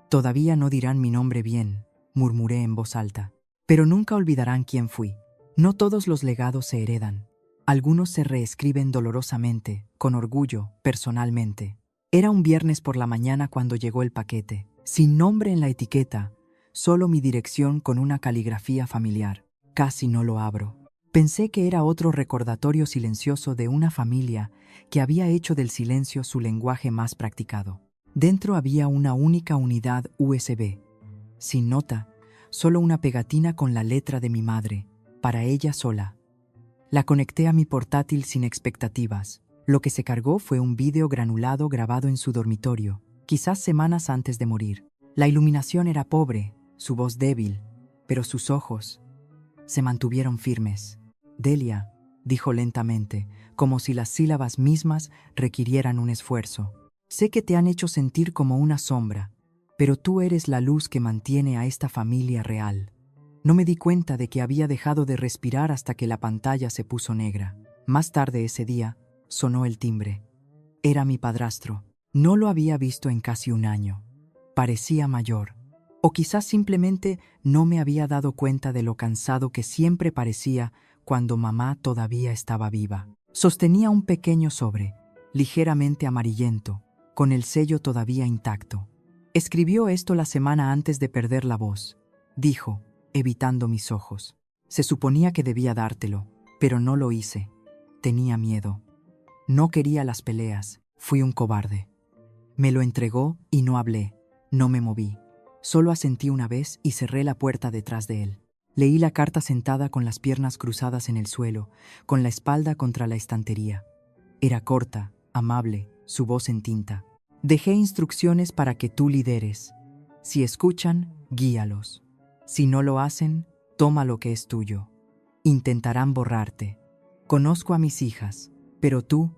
Todavía no dirán mi nombre bien, murmuré en voz alta, pero nunca olvidarán quién fui. No todos los legados se heredan. Algunos se reescriben dolorosamente, con orgullo, personalmente. Era un viernes por la mañana cuando llegó el paquete, sin nombre en la etiqueta, solo mi dirección con una caligrafía familiar. Casi no lo abro. Pensé que era otro recordatorio silencioso de una familia que había hecho del silencio su lenguaje más practicado. Dentro había una única unidad USB, sin nota, solo una pegatina con la letra de mi madre, para ella sola. La conecté a mi portátil sin expectativas. Lo que se cargó fue un vídeo granulado grabado en su dormitorio, quizás semanas antes de morir. La iluminación era pobre, su voz débil, pero sus ojos se mantuvieron firmes. Delia, dijo lentamente, como si las sílabas mismas requirieran un esfuerzo. Sé que te han hecho sentir como una sombra, pero tú eres la luz que mantiene a esta familia real. No me di cuenta de que había dejado de respirar hasta que la pantalla se puso negra. Más tarde ese día, sonó el timbre. Era mi padrastro. No lo había visto en casi un año. Parecía mayor. O quizás simplemente no me había dado cuenta de lo cansado que siempre parecía cuando mamá todavía estaba viva. Sostenía un pequeño sobre, ligeramente amarillento, con el sello todavía intacto. Escribió esto la semana antes de perder la voz, dijo, evitando mis ojos. Se suponía que debía dártelo, pero no lo hice. Tenía miedo. No quería las peleas. Fui un cobarde. Me lo entregó y no hablé. No me moví. Solo asentí una vez y cerré la puerta detrás de él. Leí la carta sentada con las piernas cruzadas en el suelo, con la espalda contra la estantería. Era corta, amable, su voz en tinta. Dejé instrucciones para que tú lideres. Si escuchan, guíalos. Si no lo hacen, toma lo que es tuyo. Intentarán borrarte. Conozco a mis hijas, pero tú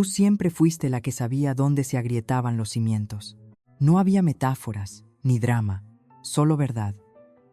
siempre fuiste la que sabía dónde se agrietaban los cimientos. No había metáforas, ni drama, solo verdad.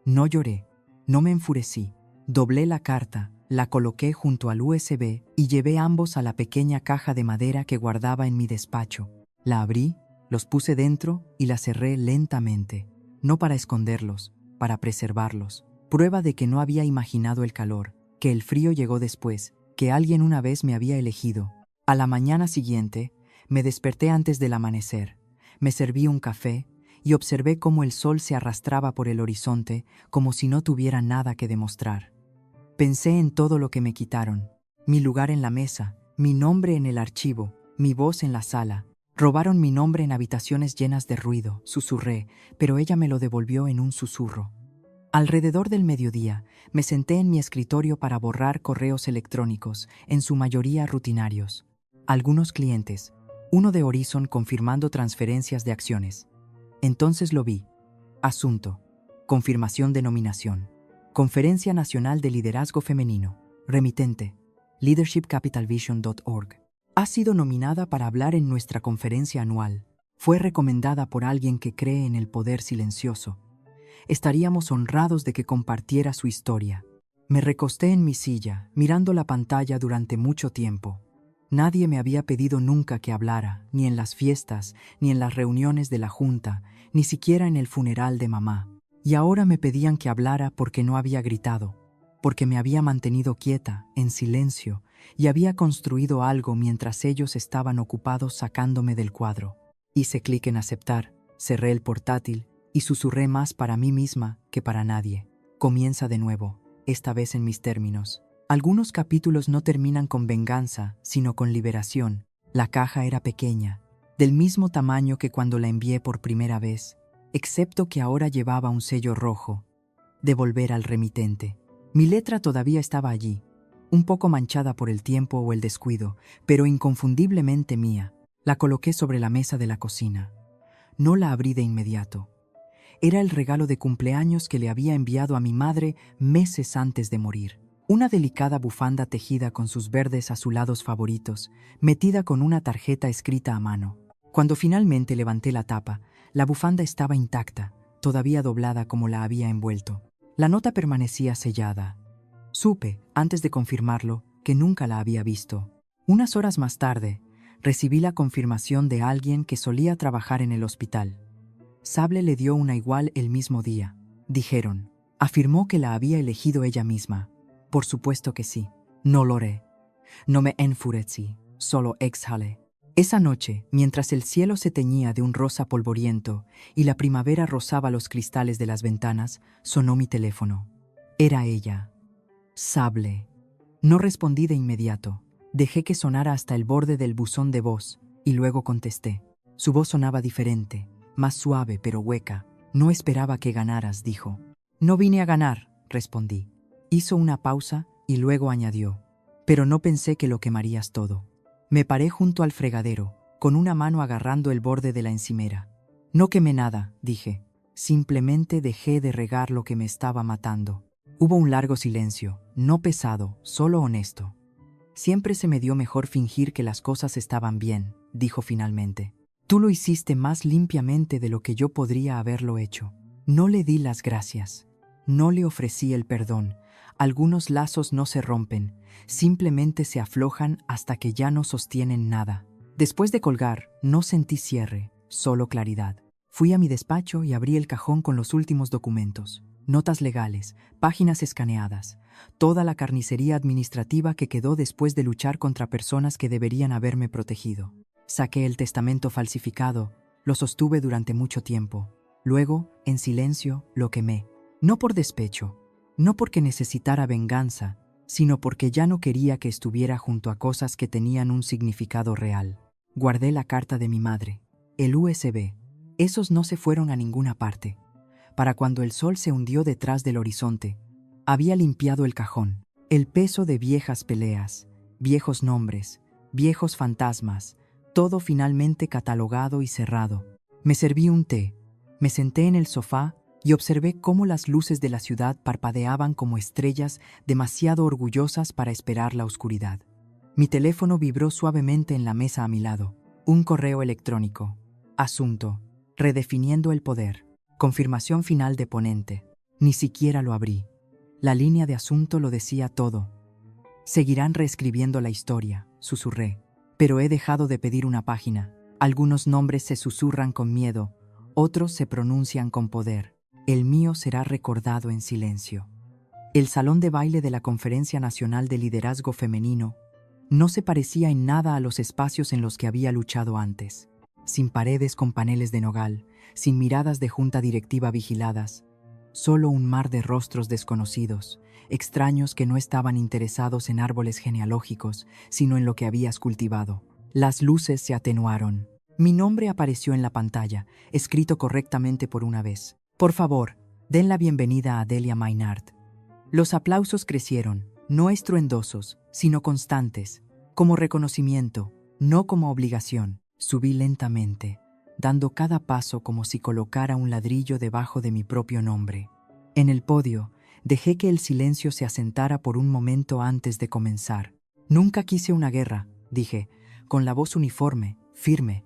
No lloré, no me enfurecí. Doblé la carta, la coloqué junto al USB y llevé ambos a la pequeña caja de madera que guardaba en mi despacho. La abrí, los puse dentro y la cerré lentamente, no para esconderlos, para preservarlos. Prueba de que no había imaginado el calor, que el frío llegó después, que alguien una vez me había elegido. A la mañana siguiente, me desperté antes del amanecer. Me serví un café y observé cómo el sol se arrastraba por el horizonte como si no tuviera nada que demostrar. Pensé en todo lo que me quitaron. Mi lugar en la mesa, mi nombre en el archivo, mi voz en la sala. Robaron mi nombre en habitaciones llenas de ruido, susurré, pero ella me lo devolvió en un susurro. Alrededor del mediodía, me senté en mi escritorio para borrar correos electrónicos, en su mayoría rutinarios. Algunos clientes, Uno de Horizon confirmando transferencias de acciones. Entonces lo vi. Asunto. Confirmación de nominación. Conferencia Nacional de Liderazgo Femenino. Remitente. leadershipcapitalvision.org. Ha sido nominada para hablar en nuestra conferencia anual. Fue recomendada por alguien que cree en el poder silencioso. Estaríamos honrados de que compartiera su historia. Me recosté en mi silla, mirando la pantalla durante mucho tiempo. Nadie me había pedido nunca que hablara, ni en las fiestas, ni en las reuniones de la junta, ni siquiera en el funeral de mamá. Y ahora me pedían que hablara porque no había gritado, porque me había mantenido quieta, en silencio, y había construido algo mientras ellos estaban ocupados sacándome del cuadro. Hice clic en aceptar, cerré el portátil y susurré más para mí misma que para nadie. Comienza de nuevo, esta vez en mis términos. Algunos capítulos no terminan con venganza, sino con liberación. La caja era pequeña, del mismo tamaño que cuando la envié por primera vez, excepto que ahora llevaba un sello rojo. Devolver al remitente. Mi letra todavía estaba allí, un poco manchada por el tiempo o el descuido, pero inconfundiblemente mía. La coloqué sobre la mesa de la cocina. No la abrí de inmediato. Era el regalo de cumpleaños que le había enviado a mi madre meses antes de morir. Una delicada bufanda tejida con sus verdes azulados favoritos, metida con una tarjeta escrita a mano. Cuando finalmente levanté la tapa, la bufanda estaba intacta, todavía doblada como la había envuelto. La nota permanecía sellada. Supe, antes de confirmarlo, que nunca la había visto. Unas horas más tarde, recibí la confirmación de alguien que solía trabajar en el hospital. Sable le dio una igual el mismo día. Dijeron. Afirmó que la había elegido ella misma. Por supuesto que sí. No lo haré. No me enfurecí, solo exhalé. Esa noche, mientras el cielo se teñía de un rosa polvoriento y la primavera rozaba los cristales de las ventanas, sonó mi teléfono. Era ella. Sable. No respondí de inmediato. Dejé que sonara hasta el borde del buzón de voz y luego contesté. Su voz sonaba diferente, más suave pero hueca. No esperaba que ganaras, dijo. No vine a ganar, respondí. Hizo una pausa y luego añadió. Pero no pensé que lo quemarías todo. Me paré junto al fregadero, con una mano agarrando el borde de la encimera. No quemé nada, dije. Simplemente dejé de regar lo que me estaba matando. Hubo un largo silencio, no pesado, solo honesto. Siempre se me dio mejor fingir que las cosas estaban bien, dijo finalmente. Tú lo hiciste más limpiamente de lo que yo podría haberlo hecho. No le di las gracias. No le ofrecí el perdón. Algunos lazos no se rompen, simplemente se aflojan hasta que ya no sostienen nada. Después de colgar, no sentí cierre, solo claridad. Fui a mi despacho y abrí el cajón con los últimos documentos. Notas legales, páginas escaneadas, toda la carnicería administrativa que quedó después de luchar contra personas que deberían haberme protegido. Saqué el testamento falsificado, lo sostuve durante mucho tiempo. Luego, en silencio, lo quemé. No por despecho, no porque necesitara venganza, sino porque ya no quería que estuviera junto a cosas que tenían un significado real. Guardé la carta de mi madre, el USB. Esos no se fueron a ninguna parte. Para cuando el sol se hundió detrás del horizonte, había limpiado el cajón. El peso de viejas peleas, viejos nombres, viejos fantasmas, todo finalmente catalogado y cerrado. Me serví un té, me senté en el sofá y observé cómo las luces de la ciudad parpadeaban como estrellas demasiado orgullosas para esperar la oscuridad. Mi teléfono vibró suavemente en la mesa a mi lado. Un correo electrónico. Asunto. Redefiniendo el poder. Confirmación final de ponente. Ni siquiera lo abrí. La línea de asunto lo decía todo. Seguirán reescribiendo la historia, susurré. Pero he dejado de pedir una página. Algunos nombres se susurran con miedo, otros se pronuncian con poder. El mío será recordado en silencio. El salón de baile de la Conferencia Nacional de Liderazgo Femenino no se parecía en nada a los espacios en los que había luchado antes. Sin paredes con paneles de nogal, sin miradas de junta directiva vigiladas, solo un mar de rostros desconocidos, extraños que no estaban interesados en árboles genealógicos, sino en lo que habías cultivado. Las luces se atenuaron. Mi nombre apareció en la pantalla, escrito correctamente por una vez. Por favor, den la bienvenida a Delia Maynard. Los aplausos crecieron, no estruendosos, sino constantes, como reconocimiento, no como obligación. Subí lentamente, dando cada paso como si colocara un ladrillo debajo de mi propio nombre. En el podio, dejé que el silencio se asentara por un momento antes de comenzar. Nunca quise una guerra, dije, con la voz uniforme, firme.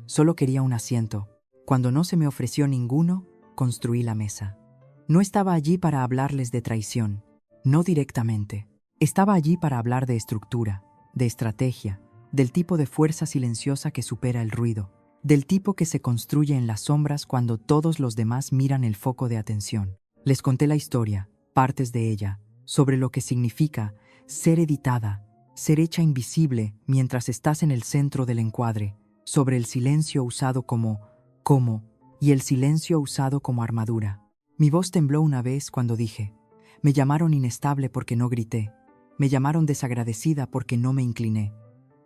Solo quería un asiento. Cuando no se me ofreció ninguno, construí la mesa. No estaba allí para hablarles de traición, no directamente. Estaba allí para hablar de estructura, de estrategia, del tipo de fuerza silenciosa que supera el ruido, del tipo que se construye en las sombras cuando todos los demás miran el foco de atención. Les conté la historia, partes de ella, sobre lo que significa ser editada, ser hecha invisible mientras estás en el centro del encuadre, sobre el silencio usado como y el silencio usado como armadura. Mi voz tembló una vez cuando dije, me llamaron inestable porque no grité, me llamaron desagradecida porque no me incliné,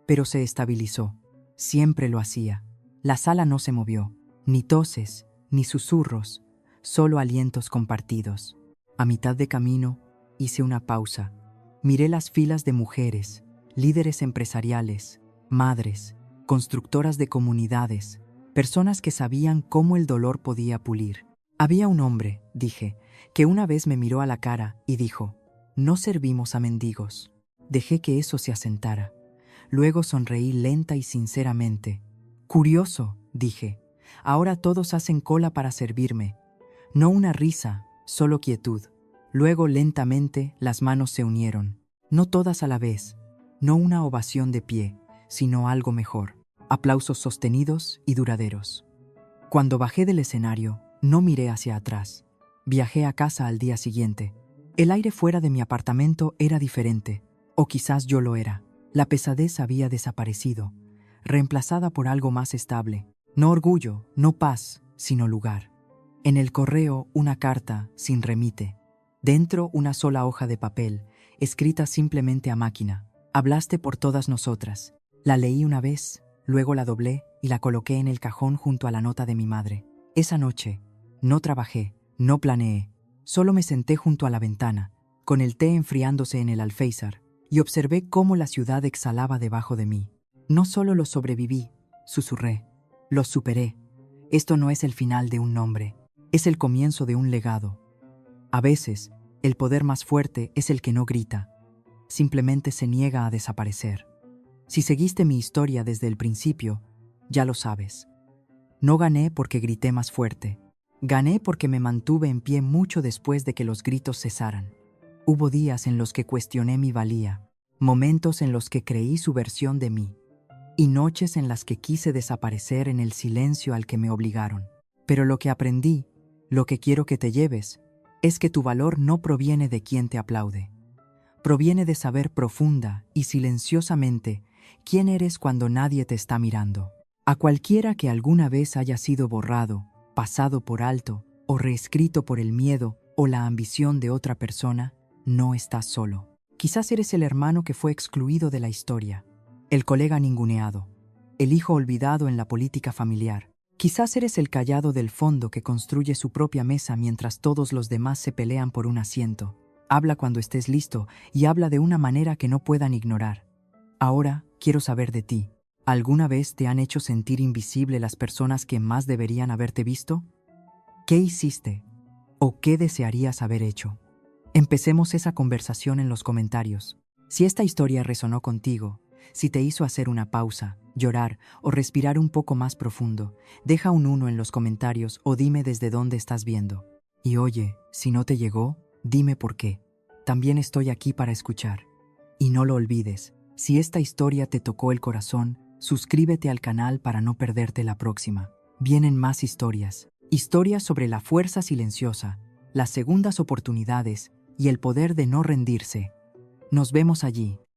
pero se estabilizó. Siempre lo hacía. La sala no se movió, ni toses, ni susurros, solo alientos compartidos. A mitad de camino, hice una pausa. Miré las filas de mujeres, líderes empresariales, madres, constructoras de comunidades, personas que sabían cómo el dolor podía pulir. Había un hombre, dije, que una vez me miró a la cara y dijo, no servimos a mendigos. Dejé que eso se asentara. Luego sonreí lenta y sinceramente. Curioso, dije, ahora todos hacen cola para servirme. No una risa, solo quietud. Luego lentamente las manos se unieron. No todas a la vez, no una ovación de pie, sino algo mejor. Aplausos sostenidos y duraderos. Cuando bajé del escenario, no miré hacia atrás. Viajé a casa al día siguiente. El aire fuera de mi apartamento era diferente, o quizás yo lo era. La pesadez había desaparecido, reemplazada por algo más estable. No orgullo, no paz, sino lugar. En el correo, una carta sin remite. Dentro, una sola hoja de papel, escrita simplemente a máquina. Hablaste por todas nosotras. La leí una vez, luego la doblé y la coloqué en el cajón junto a la nota de mi madre. Esa noche, no trabajé, no planeé. Solo me senté junto a la ventana, con el té enfriándose en el alféizar, y observé cómo la ciudad exhalaba debajo de mí. No solo lo sobreviví, susurré, lo superé. Esto no es el final de un nombre, es el comienzo de un legado. A veces, el poder más fuerte es el que no grita, simplemente se niega a desaparecer. Si seguiste mi historia desde el principio, ya lo sabes. No gané porque grité más fuerte, gané porque me mantuve en pie mucho después de que los gritos cesaran. Hubo días en los que cuestioné mi valía, momentos en los que creí su versión de mí, y noches en las que quise desaparecer en el silencio al que me obligaron. Pero lo que aprendí, lo que quiero que te lleves, es que tu valor no proviene de quien te aplaude. Proviene de saber profunda y silenciosamente quién eres cuando nadie te está mirando. A cualquiera que alguna vez haya sido borrado, pasado por alto o reescrito por el miedo o la ambición de otra persona, no estás solo. Quizás eres el hermano que fue excluido de la historia, el colega ninguneado, el hijo olvidado en la política familiar. Quizás eres el callado del fondo que construye su propia mesa mientras todos los demás se pelean por un asiento. Habla cuando estés listo y habla de una manera que no puedan ignorar. Ahora quiero saber de ti. ¿Alguna vez te han hecho sentir invisible las personas que más deberían haberte visto? ¿Qué hiciste? ¿O qué desearías haber hecho? Empecemos esa conversación en los comentarios. Si esta historia resonó contigo, si te hizo hacer una pausa, llorar o respirar un poco más profundo, deja un 1 en los comentarios o dime desde dónde estás viendo. Y oye, si no te llegó, dime por qué. También estoy aquí para escuchar. Y no lo olvides, si esta historia te tocó el corazón, suscríbete al canal para no perderte la próxima. Vienen más historias. Historias sobre la fuerza silenciosa, las segundas oportunidades y el poder de no rendirse. Nos vemos allí.